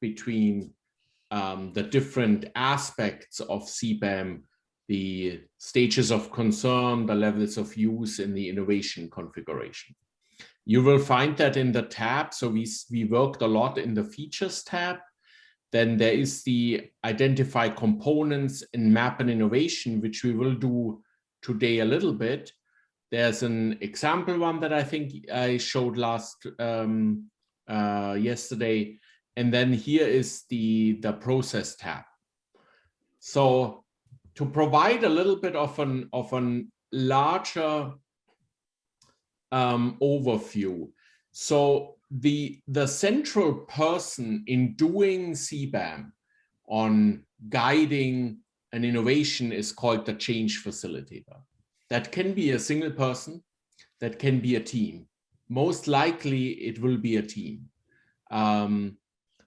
between the different aspects of CBAM, the stages of concern, the levels of use in the innovation configuration. You will find that in the tab. So we worked a lot in the features tab. Then there is the identify components and map and innovation, which we will do today a little bit. There's an example one that I think I showed yesterday. And then here is the process tab. So to provide a little bit of an larger overview. So the central person in doing CBAM on guiding an innovation is called the change facilitator. That can be a single person, that can be a team. Most likely it will be a team.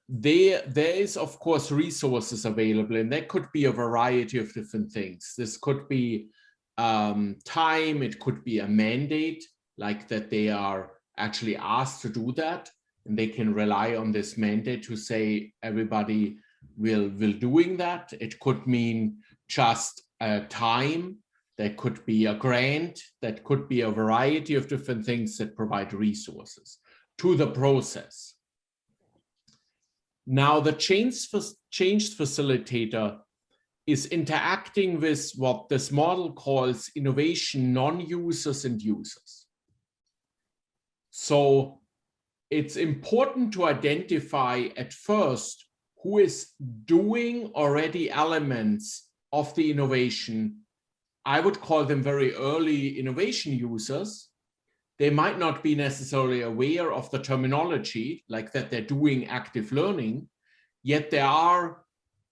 There is, of course, resources available, and there could be a variety of different things. This could be time, it could be a mandate, like that they are actually asked to do that, and they can rely on this mandate to say everybody will doing that. It could mean just time, there could be a grant, that could be a variety of different things that provide resources to the process. Now, the change facilitator is interacting with what this model calls innovation non-users and users. So it's important to identify at first who is doing already elements of the innovation. I would call them very early innovation users. They might not be necessarily aware of the terminology, like that they're doing active learning, yet there are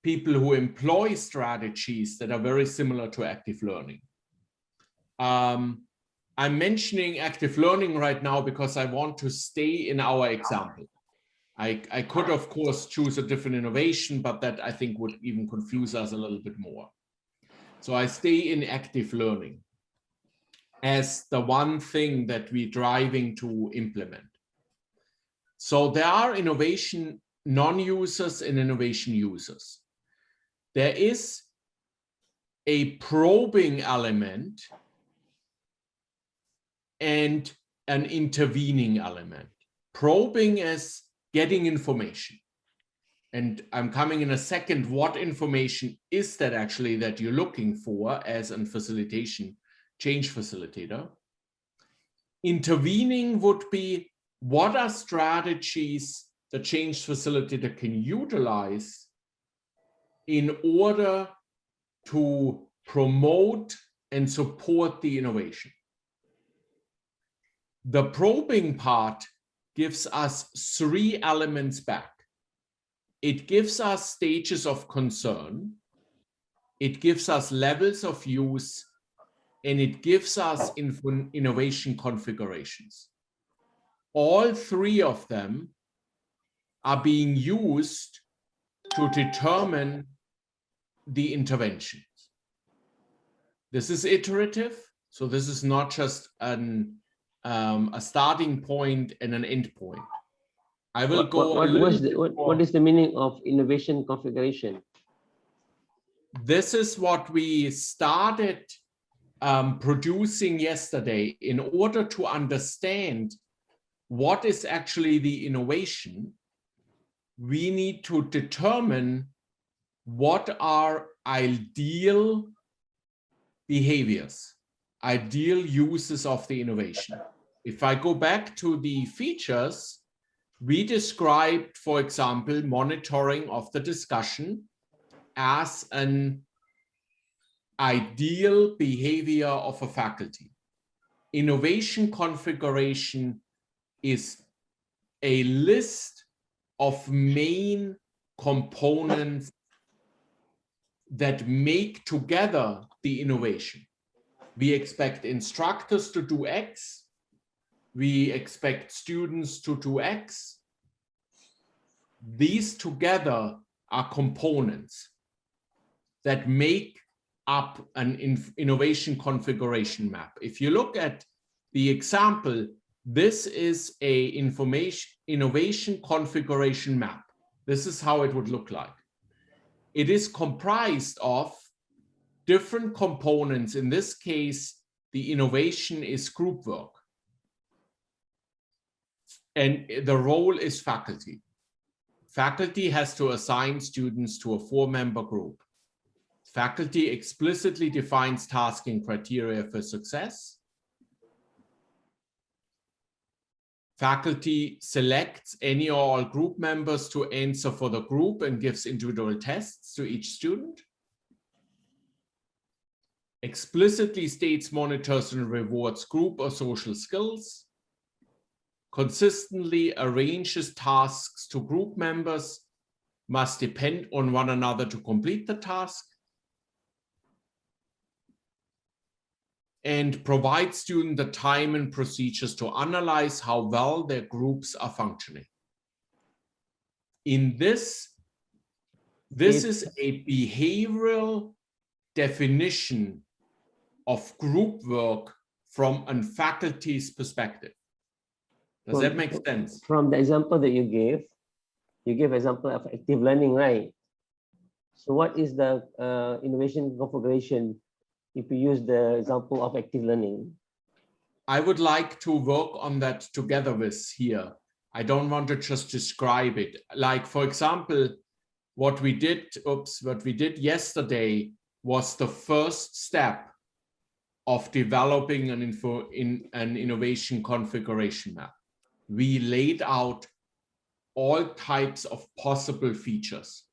people who employ strategies that are very similar to active learning. I'm mentioning active learning right now because I want to stay in our example. I could, of course, choose a different innovation, but that I think would even confuse us a little bit more. So I stay in active learning as the one thing that we're driving to implement. So there are innovation non-users and innovation users. There is a probing element and an intervening element. Probing is getting information. And I'm coming in a second, what information is that actually that you're looking for as a facilitation, change facilitator? Intervening would be, what are strategies the change facilitator can utilize in order to promote and support the innovation? The probing part gives us three elements back. It gives us stages of concern, it gives us levels of use, and it gives us innovation configurations. All three of them are being used to determine the interventions. This is iterative, so this is not just a starting point and an end point. I will what is the meaning of innovation configuration? This is what we started producing yesterday in order to understand what is actually the innovation. We need to determine what are ideal behaviors, ideal uses of the innovation. If I go back to the features, we described, for example, monitoring of the discussion as an ideal behavior of a faculty. Innovation configuration is a list of main components that make together the innovation. We expect instructors to do X. We expect students to do X. These together are components that make up an innovation configuration map. If you look at the example, this is a innovation configuration map. This is how it would look like. It is comprised of different components. In this case, the innovation is group work. And the role is faculty. Faculty has to assign students to a 4-member group. Faculty explicitly defines tasking criteria for success. Faculty selects any or all group members to answer for the group and gives individual tests to each student. Explicitly states, monitors, and rewards group or social skills. Consistently arranges tasks to group members, must depend on one another to complete the task, and provide students the time and procedures to analyze how well their groups are functioning. In this is a behavioral definition of group work from a faculty's perspective. Does that make sense? From the example that you gave example of active learning, right? So what is the innovation configuration if you use the example of active learning? I would like to work on that together with here. I don't want to just describe it. Like, for example, what we did yesterday was the first step of developing an innovation configuration map. We laid out all types of possible features.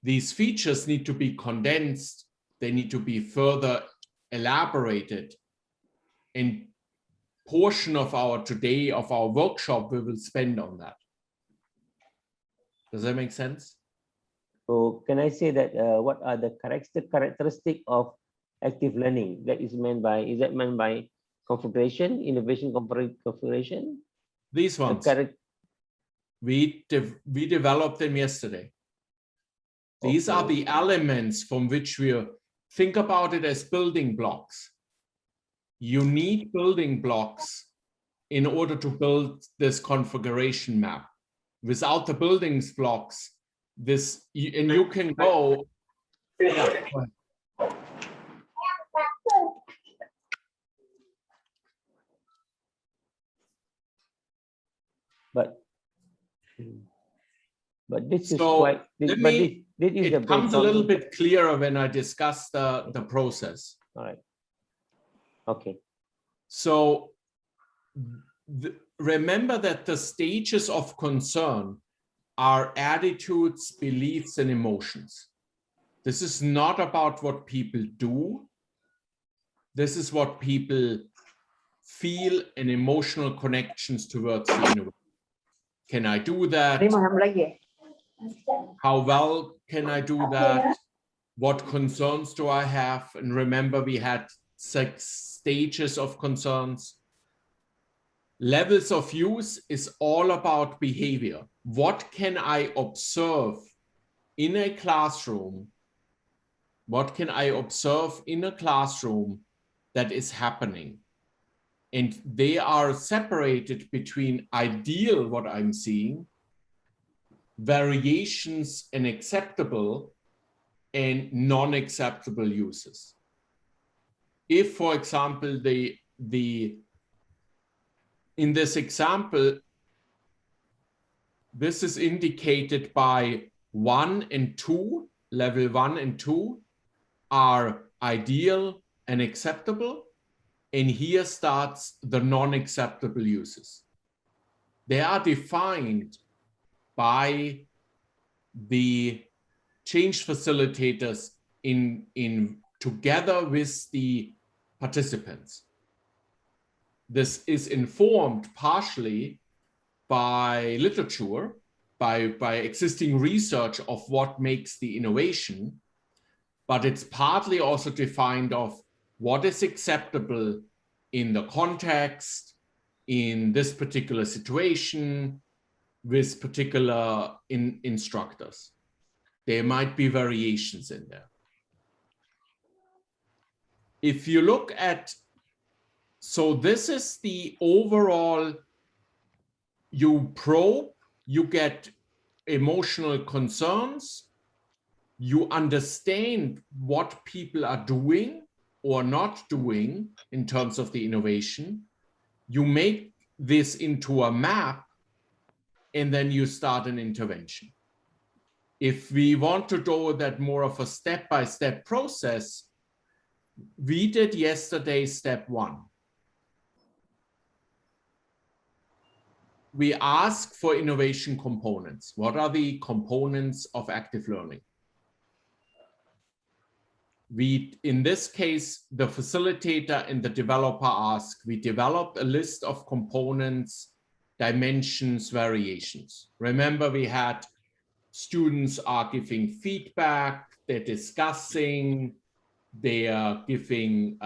These features need to be condensed. They need to be further elaborated. And portion of our workshop, we will spend on that. Does that make sense? So can I say that what are the characteristic of active learning is that meant by configuration, innovation configuration? These ones. We developed them yesterday. These are the elements from which we think about it as building blocks. You need building blocks in order to build this configuration map. Without the building blocks, you can go. Yeah, go ahead. But this is quite. It comes a little bit clearer when I discuss the process. All right. Okay. So remember that the stages of concern are attitudes, beliefs, and emotions. This is not about what people do. This is what people feel and emotional connections towards the innovation. Can I do that? How well can I do that? What concerns do I have? And remember, we had 6 stages of concerns. Levels of use is all about behavior. What can I observe in a classroom? What can I observe in a classroom that is happening? And they are separated between ideal, what I'm seeing, variations and acceptable and non-acceptable uses. If, for example, in this example, this is indicated by 1 and 2, level 1 and 2 are ideal and acceptable. And here starts the non-acceptable uses. They are defined by the change facilitators together with the participants. This is informed partially by literature, by existing research of what makes the innovation, but it's partly also defined of what is acceptable in the context, in this particular situation, with particular instructors. There might be variations in there. If you look at, so this is the overall, you probe, you get emotional concerns, you understand what people are doing or not doing in terms of the innovation, you make this into a map, and then you start an intervention. If we want to do that more of a step-by-step process, we did yesterday step 1. We ask for innovation components. What are the components of active learning? In this case, the facilitator and the developer ask, we developed a list of components, dimensions, variations. Remember, we had students are giving feedback, they're discussing, they are giving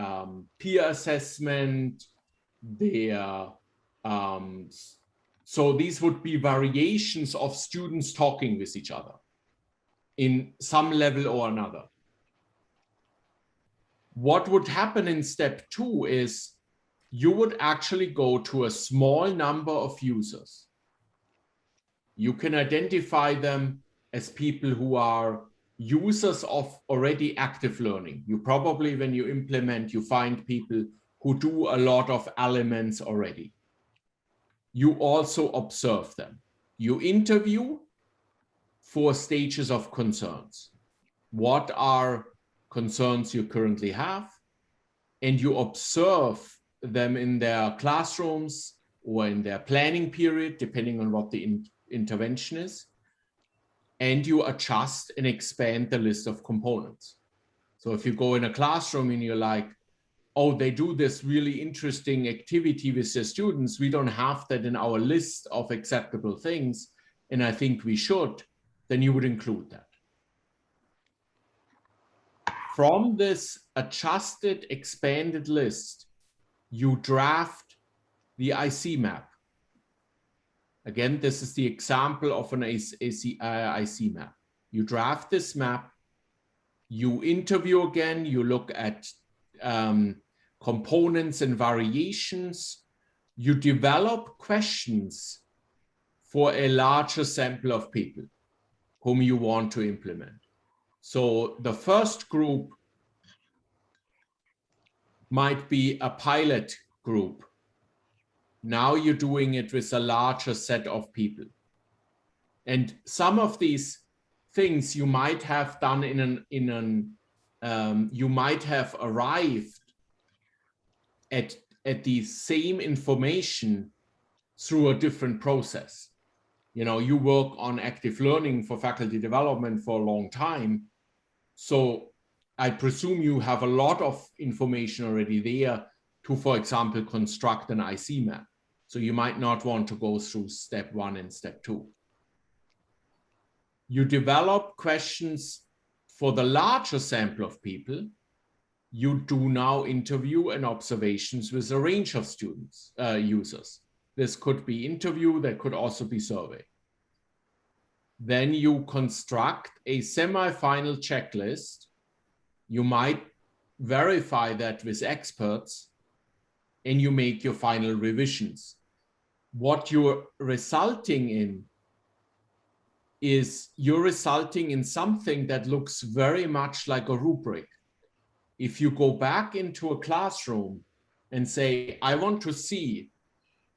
peer assessment, they are, so these would be variations of students talking with each other in some level or another. What would happen in step 2 is you would actually go to a small number of users. You can identify them as people who are users of already active learning. You probably, when you implement, you find people who do a lot of elements already. You also observe them. You interview 4 stages of concerns. What are concerns you currently have? And you observe them in their classrooms or in their planning period, depending on what the intervention is. And you adjust and expand the list of components. So if you go in a classroom and you're like, oh, they do this really interesting activity with their students, we don't have that in our list of acceptable things, and I think we should, then you would include that. From this adjusted, expanded list, you draft the IC map. Again, this is the example of an IC map. You draft this map, you interview again, you look at components and variations, you develop questions for a larger sample of people whom you want to implement. So the first group might be a pilot group. Now you're doing it with a larger set of people. And some of these things you might have done you might have arrived at the same information through a different process. You know, you work on active learning for faculty development for a long time. So I presume you have a lot of information already there to, for example, construct an IC map. So you might not want to go through step 1 and step 2. You develop questions for the larger sample of people. You do now interview and observations with a range of students, users. This could be interview, that could also be survey. Then you construct a semi-final checklist. You might verify that with experts, and you make your final revisions. What you're resulting in is you're resulting in something that looks very much like a rubric. If you go back into a classroom and say, I want to see,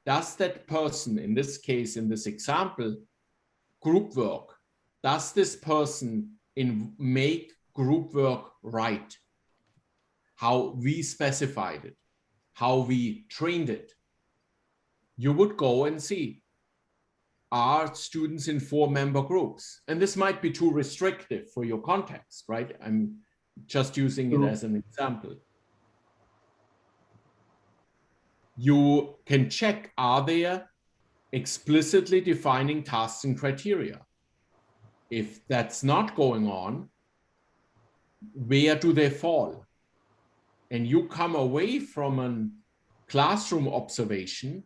does that person, in this case, in this example, group work, does this person make group work right? How we specified it, how we trained it. You would go and see, are students in 4-member groups? And this might be too restrictive for your context, right? I'm just using it as an example. You can check, are there explicitly defining tasks and criteria? If that's not going on, where do they fall? And you come away from a classroom observation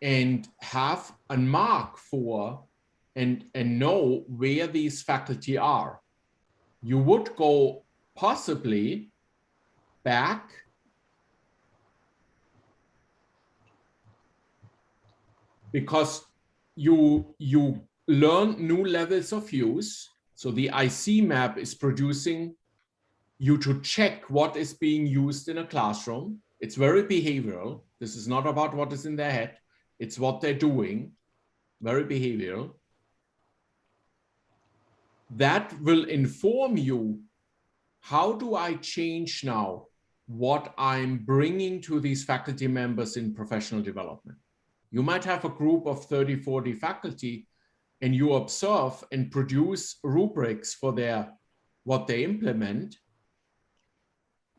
and have a mark for and know where these faculty are. You would go possibly back because you learn new levels of use. So the IC map is producing you to check what is being used in a classroom. It's very behavioral. This is not about what is in their head. It's what they're doing, very behavioral. That will inform you, how do I change now what I'm bringing to these faculty members in professional development? You might have a group of 30, 40 faculty, and you observe and produce rubrics for what they implement.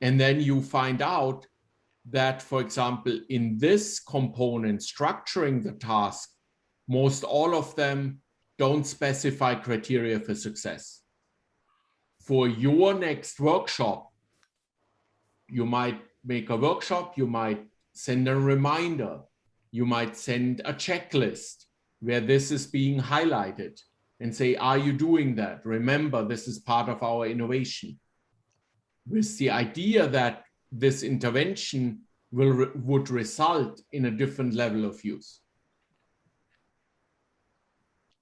And then you find out that, for example, in this component, structuring the task, most all of them don't specify criteria for success. For your next workshop, you might make a workshop, you might send a reminder, you might send a checklist where this is being highlighted and say, are you doing that? Remember, this is part of our innovation. With the idea that this intervention would result in a different level of use.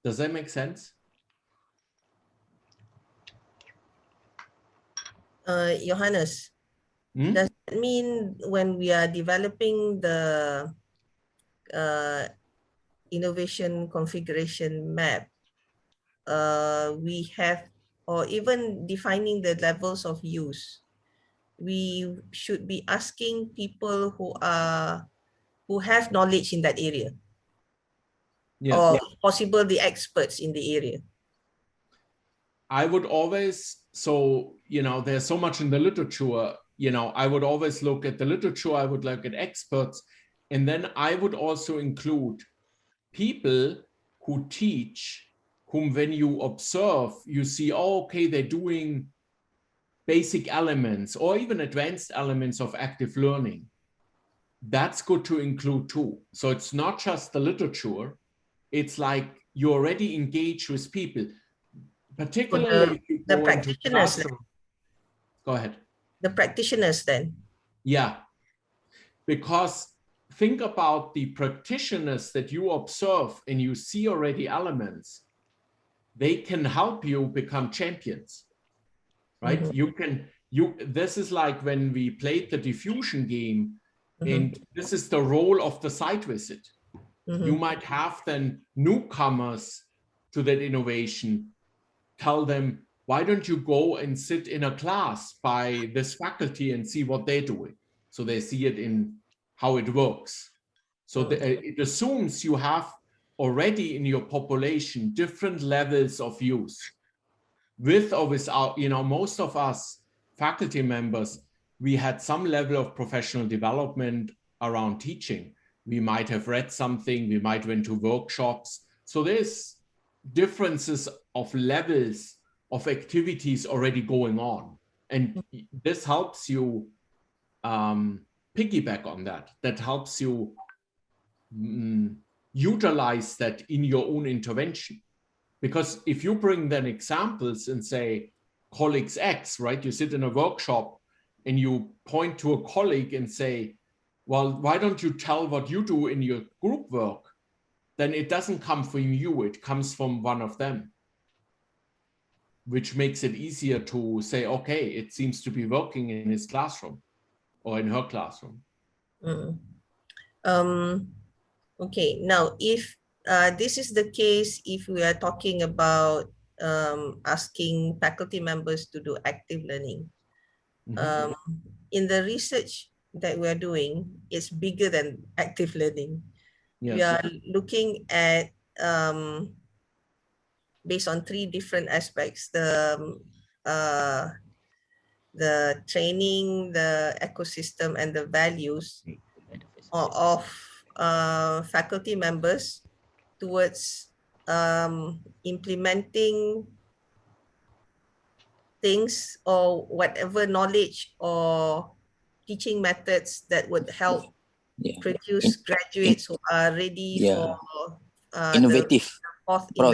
Does that make sense? Johannes, does that mean when we are developing the innovation configuration map, we have, or even defining the levels of use, we should be asking people who have knowledge in that area? Yes. Or possible the experts in the area? I would always, there's so much in the literature, I would always look at the literature, I would look at experts, and then I would also include people who teach, whom when you observe, you see, oh, okay, they're doing basic elements or even advanced elements of active learning. That's good to include too. So it's not just the literature, it's like you already engage with people. Particularly if you the go practitioners. Go ahead. The practitioners then. Yeah. Because think about the practitioners that you observe and you see already elements. They can help you become champions, right? Mm-hmm. This is like when we played the diffusion game, mm-hmm. and this is the role of the site visit. Mm-hmm. You might have then newcomers to that innovation, tell them, why don't you go and sit in a class by this faculty and see what they're doing? So they see it in how it works. So it assumes you have already in your population different levels of use. With or without, most of us faculty members, we had some level of professional development around teaching. We might have read something, we might went to workshops. So there's differences of levels of activities already going on. And this helps you piggyback on that. That helps you utilize that in your own intervention. Because if you bring then examples and say, colleagues X, right? You sit in a workshop and you point to a colleague and say, well, why don't you tell what you do in your group work? Then it doesn't come from you, it comes from one of them, which makes it easier to say, okay, it seems to be working in his classroom or in her classroom. Okay, now if this is the case, if we are talking about asking faculty members to do active learning, mm-hmm. In the research that we're doing, it's bigger than active learning. Yes. We are looking at based on 3 different aspects: the training, the ecosystem, and the values of faculty members towards implementing things or whatever knowledge or teaching methods that would help produce graduates who are ready for innovative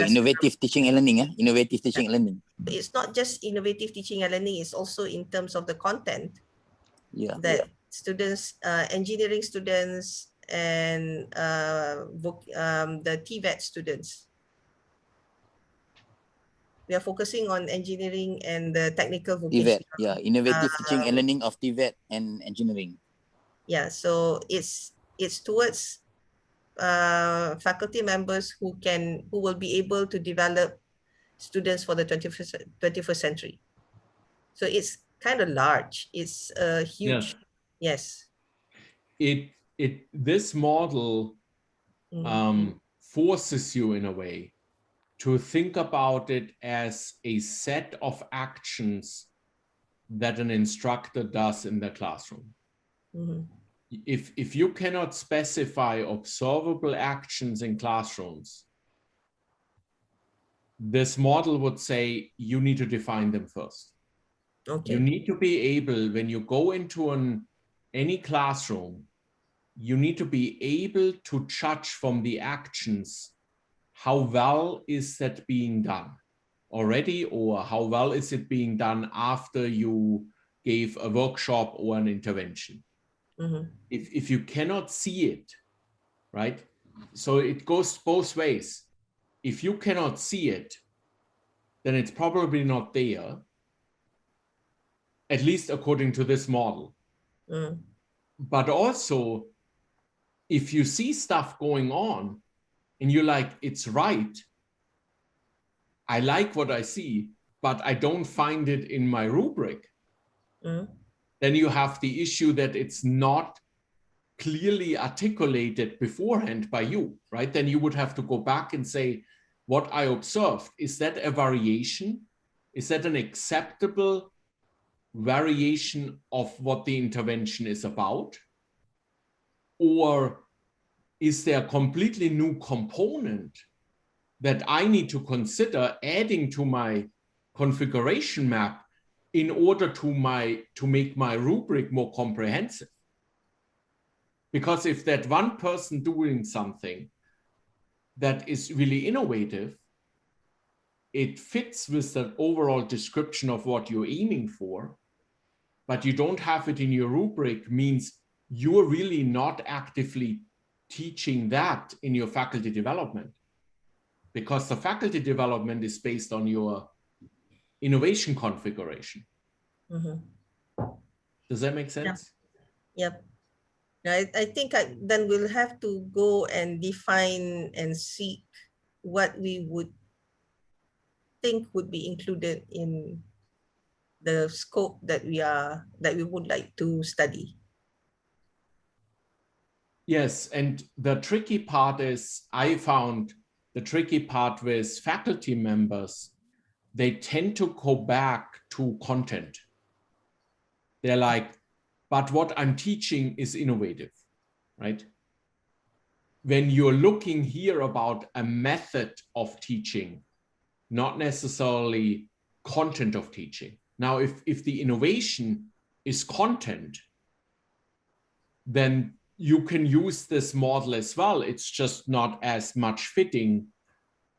innovative teaching and learning. Innovative teaching and learning. It's not just innovative teaching and learning, it's also in terms of the content that students, engineering students and the TVET students We are focusing on engineering and the technical TVET, vocational. yeah, innovative teaching and learning of TVET and engineering. Yeah, so it's towards faculty members who will be able to develop students for the 21st century. So it's kind of large. It's a huge, yes. This model forces you in a way to think about it as a set of actions that an instructor does in the classroom. If you cannot specify observable actions in classrooms, this model would say you need to define them first. Okay. You need to be able, when you go into any classroom, you need to be able to judge from the actions how well is that being done already, or how well is it being done after you gave a workshop or an intervention. If you cannot see it, right? So it goes both ways. If you cannot see it, then it's probably not there, at least according to this model. But also, if you see stuff going on and you're like, it's right, I like what I see, but I don't find it in my rubric, then you have the issue that it's not clearly articulated beforehand by you, right? Then you would have to go back and say, what I observed, is that a variation? Is that an acceptable variation of what the intervention is about? Or is there a completely new component that I need to consider adding to my configuration map in order to make my rubric more comprehensive? Because if that one person doing something that is really innovative, it fits with the overall description of what you're aiming for, but you don't have it in your rubric, means you're really not actively teaching that in your faculty development, because the faculty development is based on your innovation configuration. Does that make sense? Yep. I think then we'll have to go and define and seek what we would think would be included in the scope that we would like to study. Yes, and the tricky part is, I found the tricky part with faculty members, they tend to go back to content. They're like, but what I'm teaching is innovative, right? When you're looking here about a method of teaching, not necessarily content of teaching. Now, if the innovation is content, then you can use this model as well. It's just not as much fitting,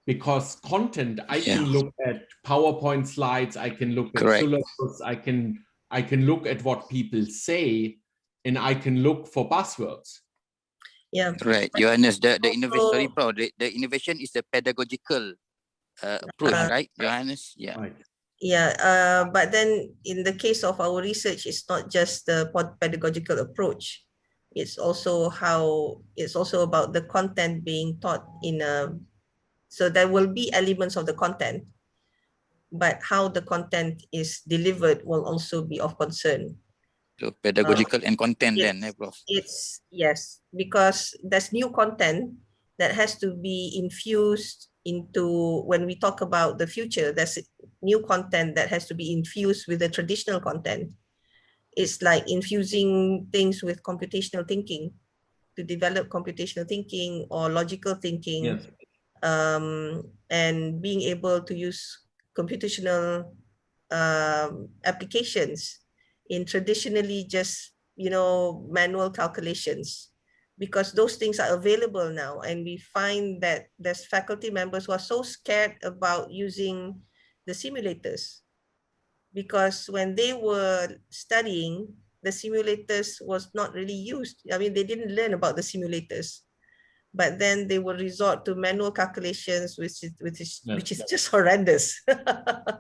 because content, I can look at PowerPoint slides, I can look at syllabus, I can look at what people say, and I can look for buzzwords. Yeah. Right, Johannes, the innovation, sorry, bro, the innovation is the pedagogical approach, right, Johannes? Yeah. Right. Yeah, but then in the case of our research, it's not just the pedagogical approach. It's also about the content being taught so there will be elements of the content, but how the content is delivered will also be of concern. So pedagogical and content bro. Yes, because there's new content that has to be infused into, when we talk about the future, there's new content that has to be infused with the traditional content. It's like infusing things with computational thinking to develop computational thinking or logical thinking. Yes. And being able to use computational applications in traditionally just manual calculations, because those things are available now, and we find that there's faculty members who are so scared about using the simulators, because when they were studying, the simulators was not really used. I mean, they didn't learn about the simulators. but then they will resort to manual calculations, which is Yes. which is just horrendous.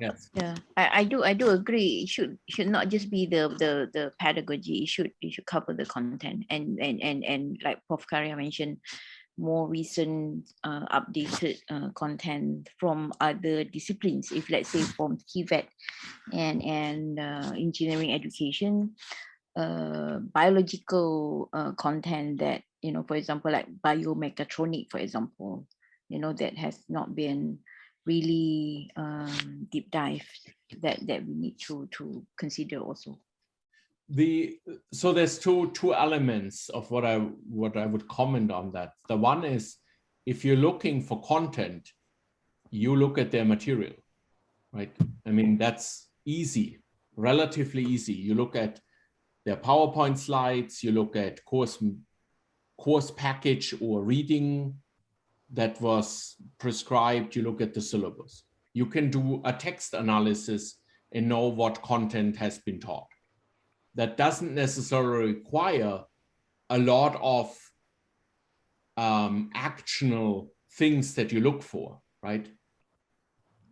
Yes. Yeah, I do agree. It should not just be the pedagogy. It should cover the content and like Prof. Karya mentioned, more recent updated content from other disciplines. If let's say from KVET and engineering education, biological content that, you know, for example, like biomechatronic, for example, you know, that has not been really deep dive, that we need to consider also. So there's two elements of what I would comment on that. The one is, if you're looking for content, you look at their material, right? I mean, that's easy, relatively easy. You look at their PowerPoint slides, you look at course package or reading that was prescribed, you look at the syllabus. You can do a text analysis and know what content has been taught. That doesn't necessarily require a lot of actional things that you look for, right?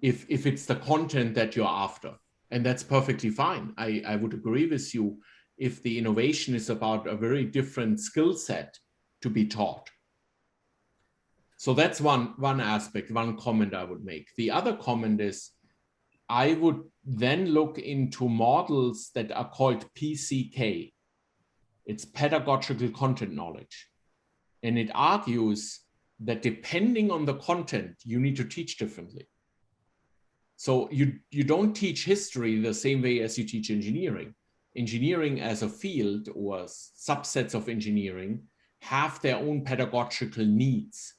If it's the content that you're after, and that's perfectly fine. I would agree with you if the innovation is about a very different skill set to be taught. So that's one aspect, one comment I would make. The other comment is, I would then look into models that are called PCK. It's pedagogical content knowledge. And it argues that depending on the content, you need to teach differently. So you don't teach history the same way as you teach engineering. Engineering as a field, or subsets of engineering, have their own pedagogical needs.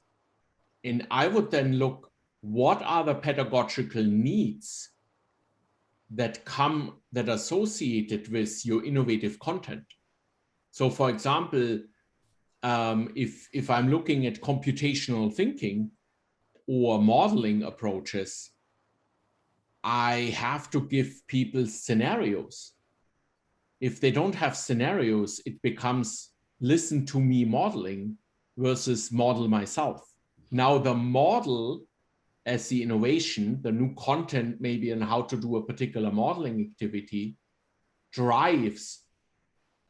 And I would then look, what are the pedagogical needs that are associated with your innovative content? So for example, if I'm looking at computational thinking or modeling approaches, I have to give people scenarios. If they don't have scenarios, it becomes listen to me modeling versus model myself. Now the model as the innovation, the new content maybe on how to do a particular modeling activity, drives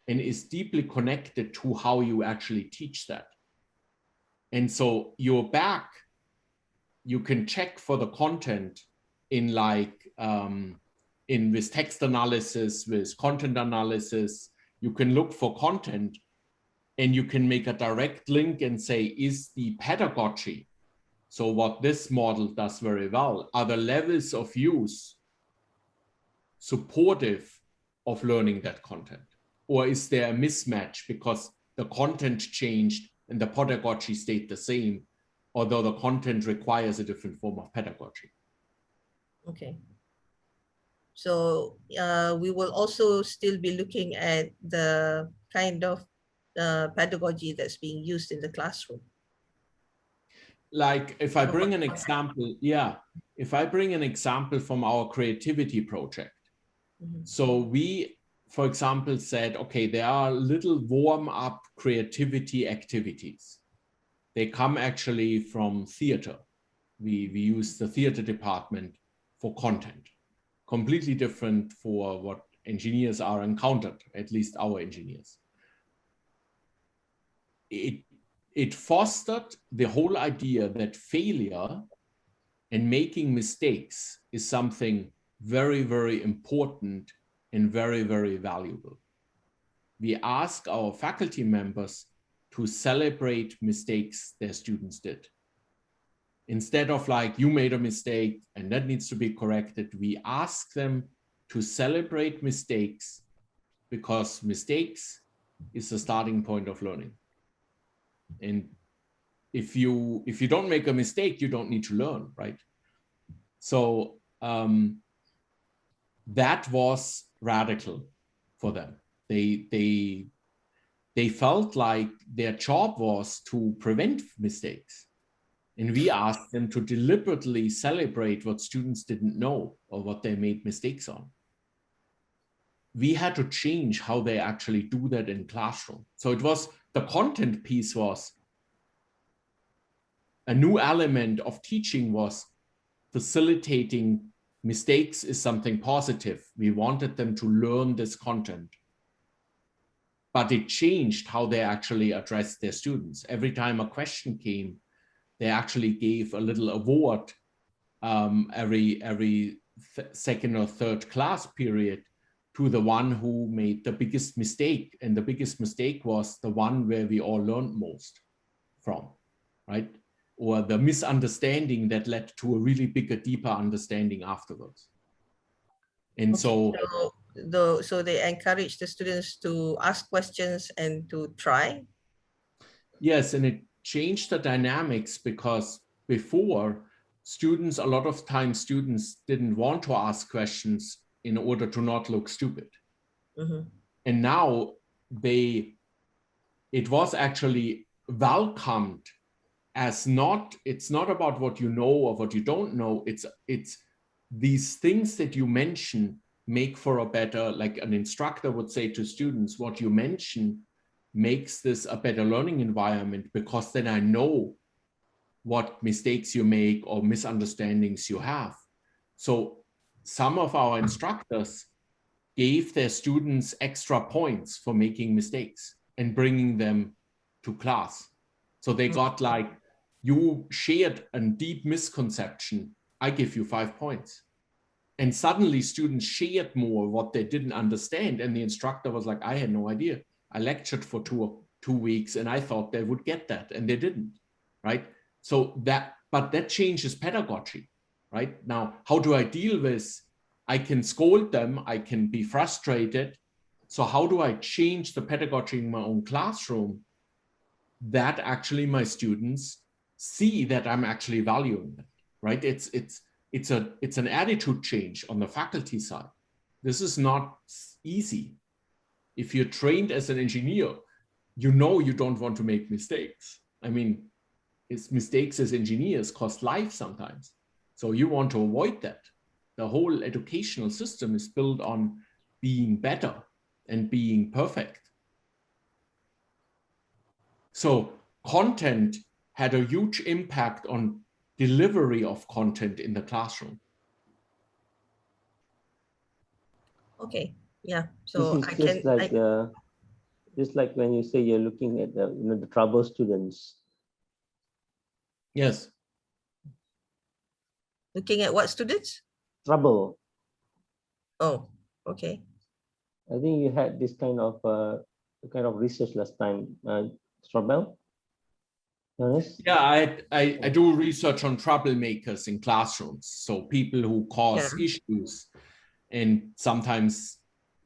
and is deeply connected to how you actually teach that. And so you're back, you can check for the content in like, with text analysis, with content analysis, you can look for content and you can make a direct link and say, is the pedagogy, so what this model does very well, are the levels of use supportive of learning that content? Or is there a mismatch because the content changed and the pedagogy stayed the same, although the content requires a different form of pedagogy? Okay. So we will also still be looking at the kind of pedagogy that's being used in the classroom. Like if I bring an example, if I bring an example from our creativity project. So we, for example, said, okay, there are little warm-up creativity activities. They come actually from theater. We use the theater department for content. Completely different for what engineers are encountered, at least our engineers. It fostered the whole idea that failure and making mistakes is something very, very important and very, very valuable. We ask our faculty members to celebrate mistakes their students did. Instead of like, you made a mistake and that needs to be corrected, we ask them to celebrate mistakes, because mistakes is the starting point of learning. And if you don't make a mistake, you don't need to learn, right? So that was radical for them. They felt like their job was to prevent mistakes. And we asked them to deliberately celebrate what students didn't know or what they made mistakes on. We had to change how they actually do that in classroom. So it was, the content piece was, a new element of teaching was facilitating mistakes is something positive. We wanted them to learn this content. But it changed how they actually addressed their students. Every time a question came, they actually gave a little award every second or third class period to the one who made the biggest mistake. And the biggest mistake was the one where we all learned most from, right? Or the misunderstanding that led to a really bigger, deeper understanding afterwards. And so they encourage the students to ask questions and to try. Yes, and it changed the dynamics, because before, students, a lot of times students didn't want to ask questions in order to not look stupid. Mm-hmm. And now it was actually welcomed as it's not about what you know or what you don't know. It's these things that you mention make for a better, like an instructor would say to students, what you mention makes this a better learning environment, because then I know what mistakes you make or misunderstandings you have. So some of our instructors gave their students extra points for making mistakes and bringing them to class. So they got like, you shared a deep misconception, I give you 5 points. And suddenly students shared more what they didn't understand. And the instructor was like, I had no idea. I lectured for two weeks and I thought they would get that, and they didn't, right? So but that changes pedagogy, right? Now, how do I deal with, I can scold them, I can be frustrated. So how do I change the pedagogy in my own classroom that actually my students see that I'm actually valuing them, right? It's an attitude change on the faculty side. This is not easy. If you're trained as an engineer, you know you don't want to make mistakes. I mean, mistakes as engineers cost life sometimes. So you want to avoid that. The whole educational system is built on being better and being perfect. So content had a huge impact on delivery of content in the classroom. Okay, yeah. So this is just like when you say you're looking at the trouble students. Yes. Looking at what students? Trouble. Oh, okay. I think you had this kind of research last time, Strobel. Yes. Yeah, I do research on troublemakers in classrooms. So people who cause issues, and sometimes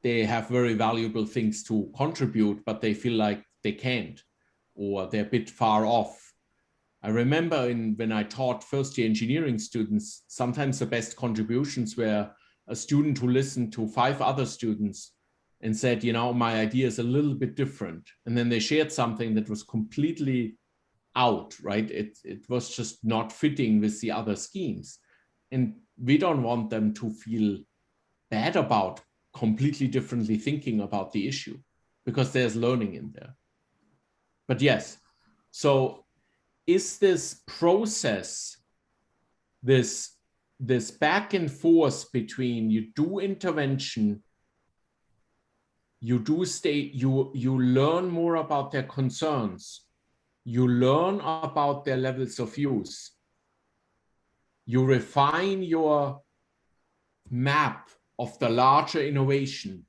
they have very valuable things to contribute, but they feel like they can't, or they're a bit far off. I remember when I taught first year engineering students, sometimes the best contributions were a student who listened to 5 other students and said, you know, my idea is a little bit different. And then they shared something that was completely out, right? It was just not fitting with the other schemes. And we don't want them to feel bad about completely differently thinking about the issue, because there's learning in there. But yes, so is this process, this back and forth between you do intervention, you learn more about their concerns, you learn about their levels of use, you refine your map of the larger innovation,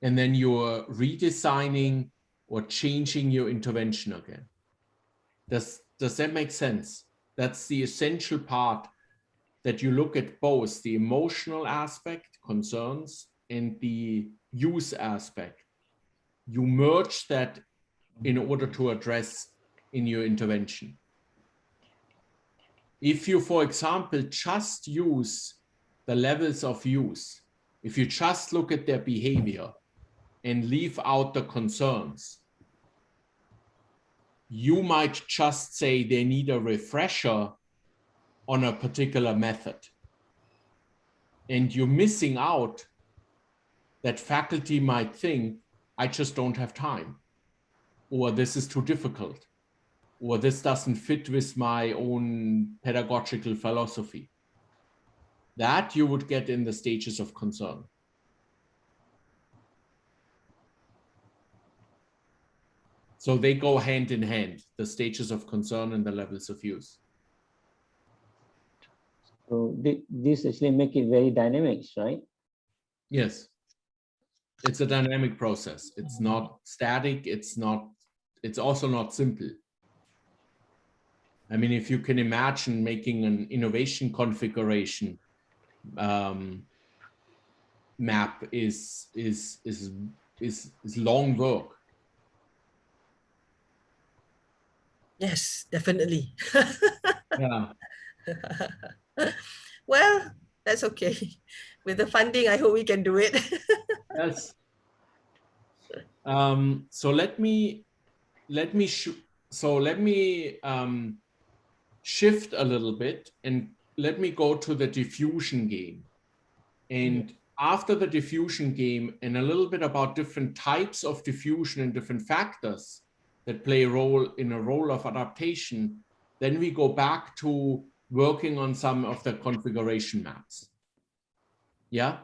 and then you're redesigning or changing your intervention again. Does that make sense? That's the essential part, that you look at both the emotional aspect, concerns, and the use aspect. You merge that in order to address in your intervention. If you, for example, just use the levels of use, if you just look at their behavior and leave out the concerns, you might just say they need a refresher on a particular method. And you're missing out that faculty might think, I just don't have time, or this is too difficult. or this doesn't fit with my own pedagogical philosophy. That you would get in the stages of concern. So they go hand in hand, the stages of concern and the levels of use. So this actually make it very dynamic, right? Yes. It's a dynamic process. It's not static. It's also not simple. I mean, if you can imagine making an innovation configuration map is long work. Yes, definitely. Yeah. Well, that's okay. With the funding, I hope we can do it. Yes. So let me shift a little bit and let me go to the diffusion game. And after the diffusion game and a little bit about different types of diffusion and different factors that play a role of adaptation, then we go back to working on some of the configuration maps. Yeah.